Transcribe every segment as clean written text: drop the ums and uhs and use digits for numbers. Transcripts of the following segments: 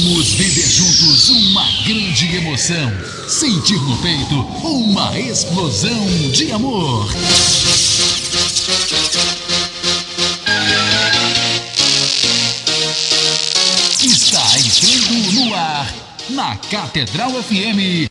Vamos viver juntos uma grande emoção. Sentir no peito uma explosão de amor. Está entrando no ar, na Catedral FM.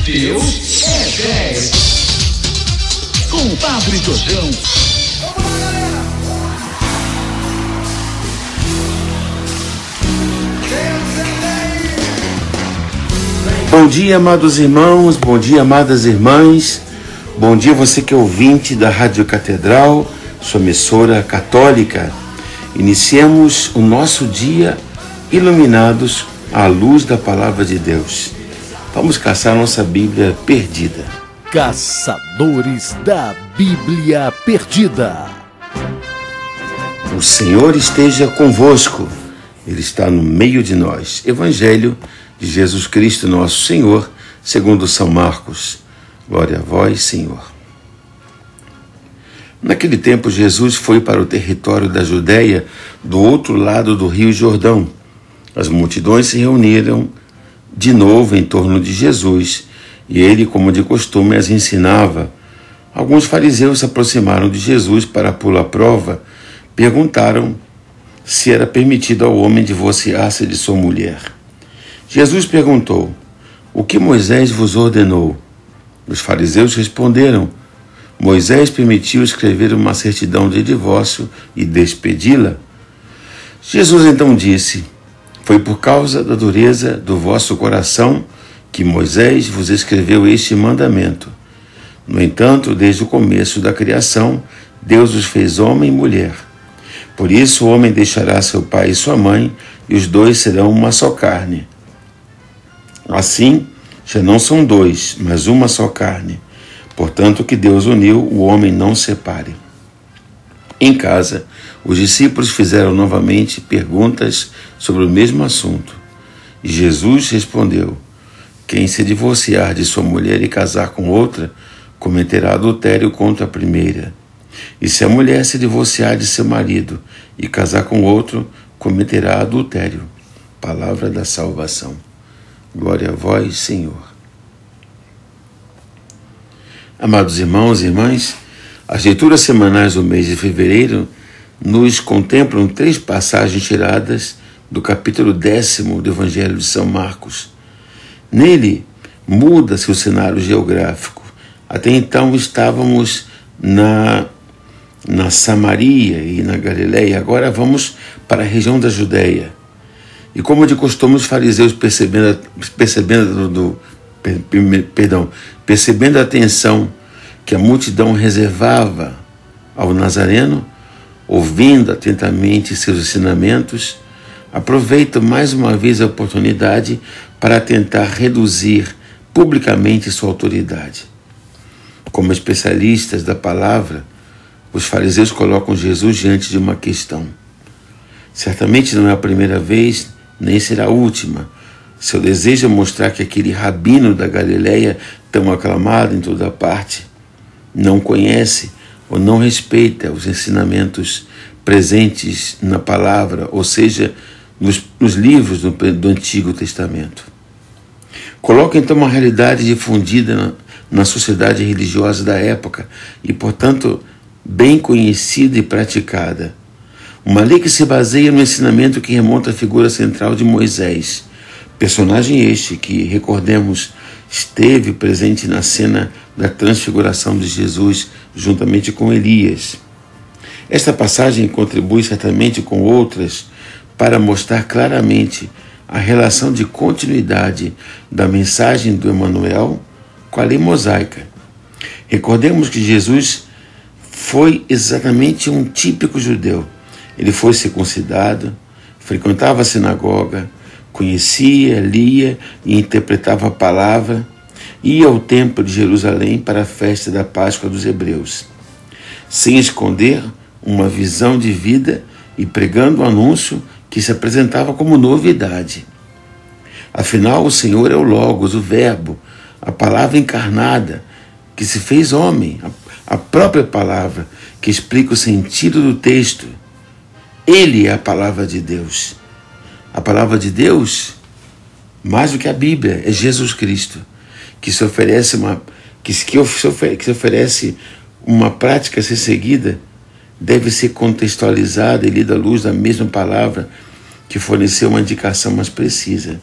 Deus é 10. Com o Padre Jojão. Bom dia, amados irmãos, bom dia, amadas irmãs, bom dia você que é ouvinte da Rádio Catedral, sua emissora católica. Iniciemos o nosso dia iluminados à luz da Palavra de Deus. Vamos caçar nossa Bíblia perdida. Caçadores da Bíblia Perdida. O Senhor esteja convosco, Ele está no meio de nós. Evangelho de Jesus Cristo, nosso Senhor, segundo São Marcos. Glória a vós, Senhor. Naquele tempo, Jesus foi para o território da Judéia, do outro lado do rio Jordão. As multidões se reuniram de novo em torno de Jesus, e ele, como de costume, as ensinava. Alguns fariseus se aproximaram de Jesus para pô-lo à prova. Perguntaram se era permitido ao homem divorciar-se de sua mulher. Jesus perguntou: o que Moisés vos ordenou? Os fariseus responderam: Moisés permitiu escrever uma certidão de divórcio e despedi-la. Jesus então disse: foi por causa da dureza do vosso coração que Moisés vos escreveu este mandamento. No entanto, desde o começo da criação, Deus os fez homem e mulher. Por isso o homem deixará seu pai e sua mãe, e os dois serão uma só carne. Assim, já não são dois, mas uma só carne. Portanto, o que Deus uniu, o homem não separe. Em casa, os discípulos fizeram novamente perguntas sobre o mesmo assunto. E Jesus respondeu: quem se divorciar de sua mulher e casar com outra, cometerá adultério contra a primeira. E se a mulher se divorciar de seu marido e casar com outro, cometerá adultério. Palavra da salvação. Glória a vós, Senhor. Amados irmãos e irmãs, as leituras semanais do mês de fevereiro nos contemplam 3 passagens tiradas do capítulo 10º do Evangelho de São Marcos. Nele, muda-se o cenário geográfico. Até então estávamos na Samaria e na Galileia, agora vamos para a região da Judéia. E como de costume, os fariseus, percebendo a atenção que a multidão reservava ao Nazareno, ouvindo atentamente seus ensinamentos, aproveitam mais uma vez a oportunidade para tentar reduzir publicamente sua autoridade. Como especialistas da palavra, os fariseus colocam Jesus diante de uma questão. Certamente não é a primeira vez, nem será a última. Seu desejo é mostrar que aquele rabino da Galileia, tão aclamado em toda parte, não conhece ou não respeita os ensinamentos presentes na palavra, ou seja, nos livros do Antigo Testamento. Coloca então uma realidade difundida na sociedade religiosa da época e, portanto, bem conhecida e praticada. Uma lei que se baseia no ensinamento que remonta à figura central de Moisés, personagem este que, recordemos, esteve presente na cena da transfiguração de Jesus juntamente com Elias. Esta passagem contribui certamente com outras para mostrar claramente a relação de continuidade da mensagem do Emanuel com a lei mosaica. Recordemos que Jesus foi exatamente um típico judeu. Ele foi circuncidado, frequentava a sinagoga, conhecia, lia e interpretava a palavra, ia ao templo de Jerusalém para a festa da Páscoa dos hebreus, sem esconder uma visão de vida e pregando o anúncio que se apresentava como novidade. Afinal, o Senhor é o Logos, o Verbo, a palavra encarnada, que se fez homem, a própria palavra que explica o sentido do texto. Ele é a palavra de Deus. A palavra de Deus, mais do que a Bíblia, é Jesus Cristo, que se oferece uma prática a ser seguida, deve ser contextualizada e lida à luz da mesma palavra que forneceu uma indicação mais precisa.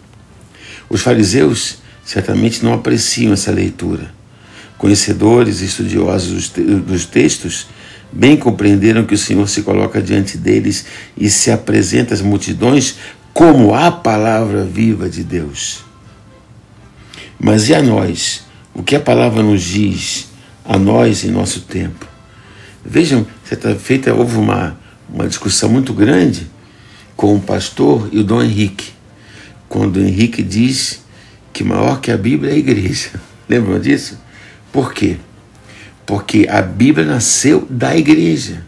Os fariseus certamente não apreciam essa leitura. Conhecedores e estudiosos dos textos bem compreenderam que o Senhor se coloca diante deles e se apresenta às multidões como a palavra viva de Deus. Mas e a nós? O que a palavra nos diz a nós em nosso tempo? Vejam, certa feita houve uma discussão muito grande com o pastor e o Dom Henrique, quando o Henrique diz que maior que a Bíblia é a igreja. Lembram disso? Por quê? Porque a Bíblia nasceu da igreja.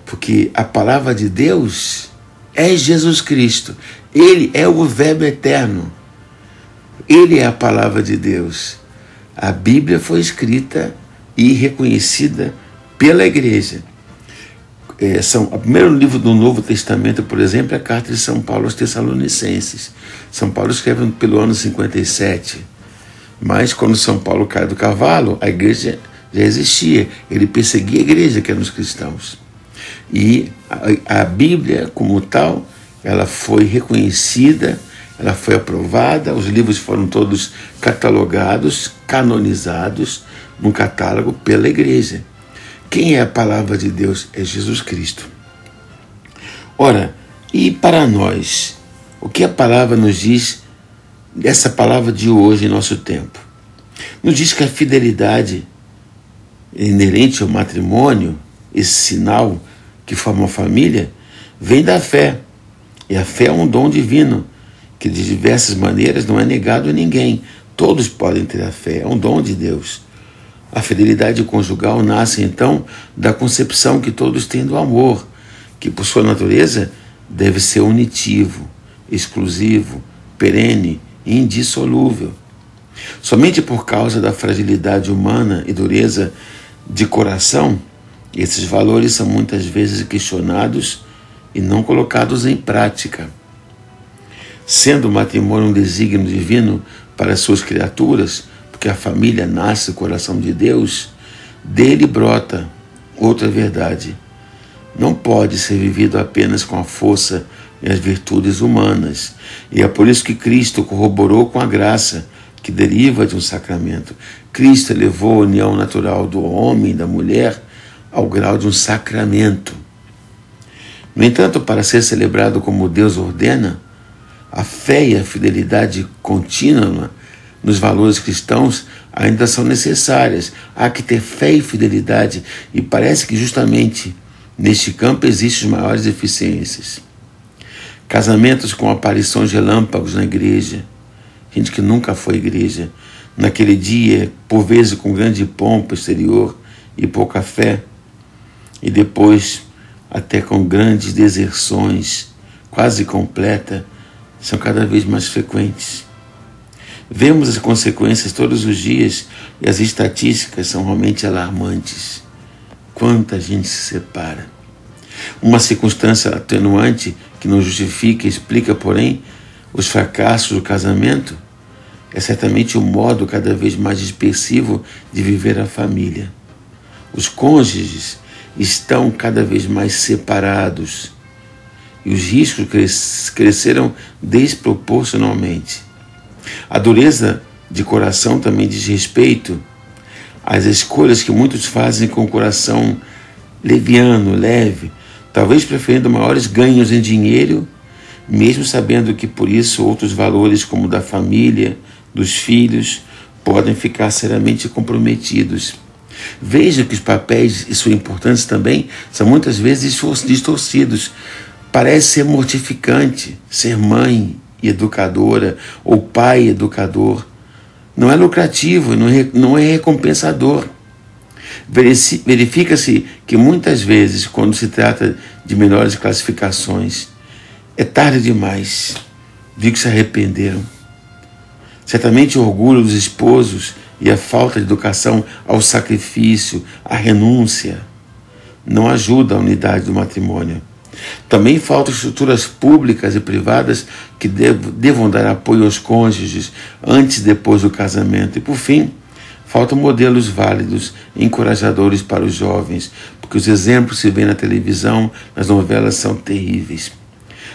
Porque a palavra de Deus é Jesus Cristo. Ele é o Verbo eterno. Ele é a palavra de Deus. A Bíblia foi escrita e reconhecida pela igreja. O primeiro livro do Novo Testamento, por exemplo, é a carta de São Paulo aos Tessalonicenses. São Paulo escreve pelo ano 57. Mas quando São Paulo cai do cavalo, a igreja já existia. Ele perseguia a igreja, que eram os cristãos. E a Bíblia, como tal, ela foi reconhecida, ela foi aprovada, os livros foram todos catalogados, canonizados num catálogo pela igreja. Quem é a palavra de Deus? É Jesus Cristo. Ora, e para nós, o que a palavra nos diz dessa palavra de hoje em nosso tempo? Nos diz que a fidelidade inerente ao matrimônio, esse sinal que forma a família, vem da fé. E a fé é um dom divino, que de diversas maneiras não é negado a ninguém. Todos podem ter a fé, é um dom de Deus. A fidelidade conjugal nasce, então, da concepção que todos têm do amor, que, por sua natureza, deve ser unitivo, exclusivo, perene e indissolúvel. Somente por causa da fragilidade humana e dureza de coração, esses valores são muitas vezes questionados e não colocados em prática. Sendo o matrimônio um desígnio divino para suas criaturas, porque a família nasce do coração de Deus, dele brota outra verdade. Não pode ser vivido apenas com a força e as virtudes humanas. E é por isso que Cristo corroborou com a graça que deriva de um sacramento. Cristo elevou a união natural do homem e da mulher ao grau de um sacramento. No entanto, para ser celebrado como Deus ordena, a fé e a fidelidade contínua nos valores cristãos ainda são necessárias. Há que ter fé e fidelidade, e parece que justamente neste campo existem as maiores deficiências. Casamentos com aparições relâmpagos na igreja, gente que nunca foi igreja, naquele dia, por vezes com grande pompa exterior e pouca fé, e depois até com grandes deserções, quase completa, são cada vez mais frequentes. Vemos as consequências todos os dias e as estatísticas são realmente alarmantes. Quanta gente se separa. Uma circunstância atenuante que não justifica e explica, porém, os fracassos do casamento é certamente o modo cada vez mais dispersivo de viver a família. Os cônjuges estão cada vez mais separados e os riscos cresceram desproporcionalmente. A dureza de coração também diz respeito às escolhas que muitos fazem com o coração leviano, leve, talvez preferindo maiores ganhos em dinheiro, mesmo sabendo que por isso outros valores como o da família, dos filhos, podem ficar seriamente comprometidos. Veja que os papéis e sua importância também são muitas vezes distorcidos. Parece ser mortificante ser mãe e educadora ou pai educador. Não é lucrativo, não é recompensador. Verifica-se que muitas vezes, quando se trata de menores classificações, é tarde demais. Vi que se arrependeram. Certamente o orgulho dos esposos e a falta de educação ao sacrifício, à renúncia, não ajuda a unidade do matrimônio. Também faltam estruturas públicas e privadas que devam dar apoio aos cônjuges antes e depois do casamento. E, por fim, faltam modelos válidos e encorajadores para os jovens, porque os exemplos que se vêem na televisão, nas novelas, são terríveis.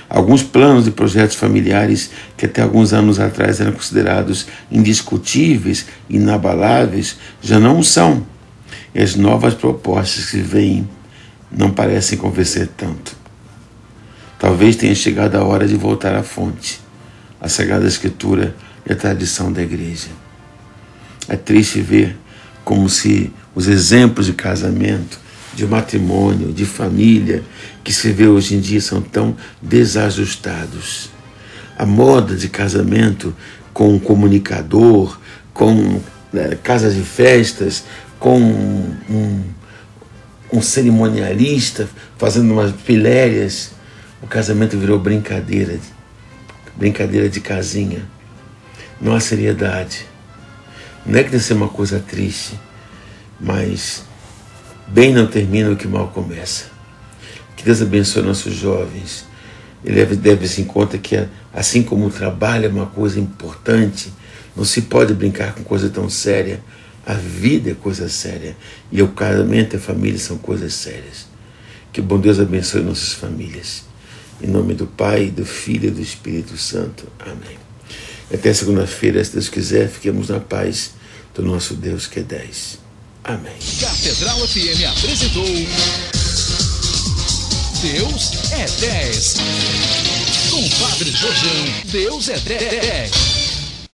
Alguns planos e projetos familiares que até alguns anos atrás eram considerados indiscutíveis, inabaláveis, já não são. E as novas propostas que vêm não parecem convencer tanto. Talvez tenha chegado a hora de voltar à fonte, a Sagrada Escritura e a tradição da igreja. É triste ver como se os exemplos de casamento, de matrimônio, de família, que se vê hoje em dia são tão desajustados. A moda de casamento com um comunicador, com casas de festas, com um cerimonialista fazendo umas pilhérias. O casamento virou brincadeira de casinha. Não há seriedade. Não é que deve ser uma coisa triste, mas bem não termina o que mal começa. Que Deus abençoe nossos jovens. Ele deve-se em conta que, assim como o trabalho é uma coisa importante, não se pode brincar com coisa tão séria. A vida é coisa séria. E o casamento e a família são coisas sérias. Que bom Deus abençoe nossas famílias. Em nome do Pai, do Filho e do Espírito Santo. Amém. Até segunda-feira, se Deus quiser, fiquemos na paz do nosso Deus que é 10. Amém. Catedral FM apresentou Deus é 10. Com Padre Jorjão, Deus é 10.